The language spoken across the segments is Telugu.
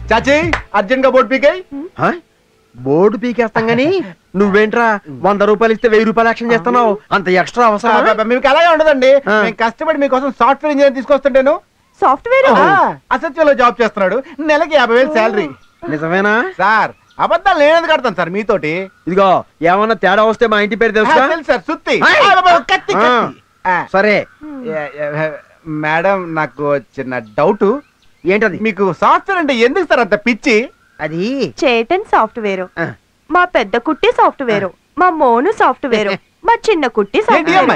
చాచి అర్జెంట్ గా బోర్డు పీకాయి. బోర్డు పీకేస్తాం గానీ నువ్వేంట్రా 100 రూపాయలు ఇస్తే 1000 రూపాయలు యాక్షన్ చేస్తున్నావు? అంత ఎక్స్ట్రా అవసరం? మీకు అలాగే ఉండదండి. మేము కష్టపడి మీకోసం సాఫ్ట్వేర్ ఇంజనీర్ తీసుకొస్తుంటాను. సాఫ్ట్వేర్ అసత్యంలో జాబ్ చేస్తున్నాడు. నెలకి 50,000 శాలరీ. నిజమేనా సార్? అబద్ధాలు నేనేది కడతాను సార్ మీతోటి. ఇదిగో ఏమన్నా తేడా వస్తే మా ఇంటి పేరు తెలుసా? తెలుసు సార్, సుత్తి. సరే మేడం, నాకు చిన్న డౌట్. ఏంటది? మీకు సాఫ్ట్వేర్ అంటే ఎందుకు సార్ అంత పిచ్చి? అది చేటన్ సాఫ్ట్వేర్, మా పెద్ద కుట్టి సాఫ్ట్వేర్, మా మోను సాఫ్ట్వేర్, మా చిన్న కుట్టి సాఫ్ట్వేర్.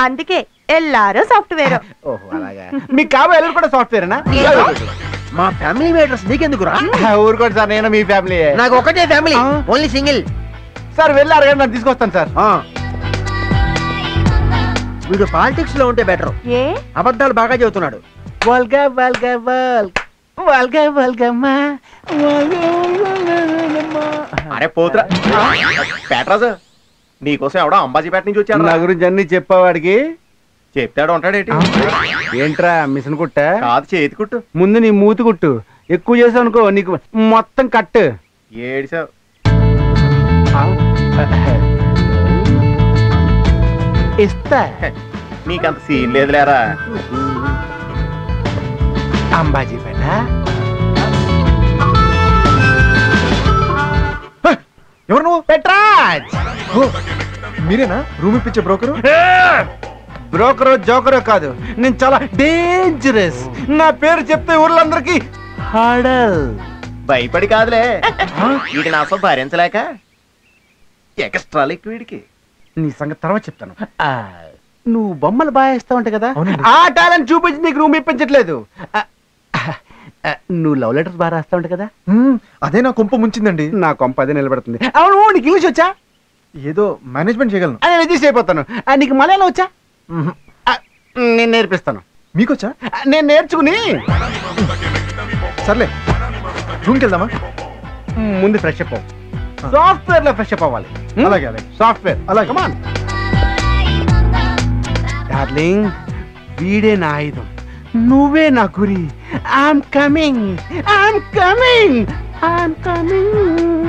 అందుకే ఎల్లారో సాఫ్ట్వేర్. ఓహో అలాగా. మీకు కాబోయే ఎల్లుడు కూడా సాఫ్ట్వేరేనా? మా ఫ్యామిలీ మ్యాటర్స్ నీకెందుకురా? ఊరుకోండి సార్, నేను మీ ఫ్యామిలీ. నాకు ఒకటే ఫ్యామిలీ, ఓన్లీ సింగిల్. సార్ వెళ్ళి అరగంట నన్ను తీసుకొస్తాను సార్. వీడు పాలిటిక్స్ లో ఉంటే బెటర్. ఏ అబద్ధాలు బాగా చెబుతున్నాడు. అరే పోతురా పేటరాజు, నీకోసం ఎవడో అంబాజీపేట నుంచి వచ్చాడు. నా గురించి అన్ని చెప్పేవాడికి చెప్తాడు ఉంటాడేంటి? ఏంట్రా మిషన్ కుట్ట? కాదు, చేతి కుట్టు. ముందు నీ మూతి కుట్టు. ఎక్కువ చేసావు అనుకో నీకు మొత్తం కట్టు. ఏడిసావు. ఇస్తా. నీకంత సీన్ లేదులేరా. అంబాజీపేట. ఎవరు నువ్వు? పెట్రాజ్. మీరేనా రూమ్ ఇప్పించే బ్రోకరు? బ్రోకరో జోకరో కాదు, నేను చాలా డేంజరస్. నా పేరు చెప్తే ఊర్లందరికి హడల్. భయపడి కాదులే, వీడి నా అసలు భరించలేక ఎక్స్ట్రా లిక్విడ్కి. నీ సంగతి తర్వాత చెప్తాను. నువ్వు బొమ్మలు బాగా వేస్తావు అంట కదా, అవునండి. ఆ టాలెంట్ చూపించి నీకు రూమ్ ఇప్పించట్లేదు. నువ్వు లవ్ లెటర్స్ బాగా రాస్తా ఉంటా కదా. అదే నా కొంప ముంచిందండి. నా కొంప అదే నిలబడుతుంది. అవును, నీకు ఇంగ్లీష్ వచ్చా? ఏదో మేనేజ్మెంట్ చేయగలను. నేను అడ్జస్ట్ అయిపోతాను. నీకు మలయాళం వచ్చా? నేను నేర్పిస్తాను. మీకొచ్చా? నేను నేర్చుకుని. సర్లే, రూమ్కి వెళ్దామా? ముందు ఫ్రెష్ అప్ అవ్వు. సాఫ్ట్వేర్ లో ఫ్రెష్ అప్ అవ్వాలి. అలాగే అలాగే. సాఫ్ట్వేర్ అలాగే. కమాన్ డార్లింగ్, వీడే నా ఆయుధం, నువ్వే నా గురి. I'm coming, I'm coming, I'm coming.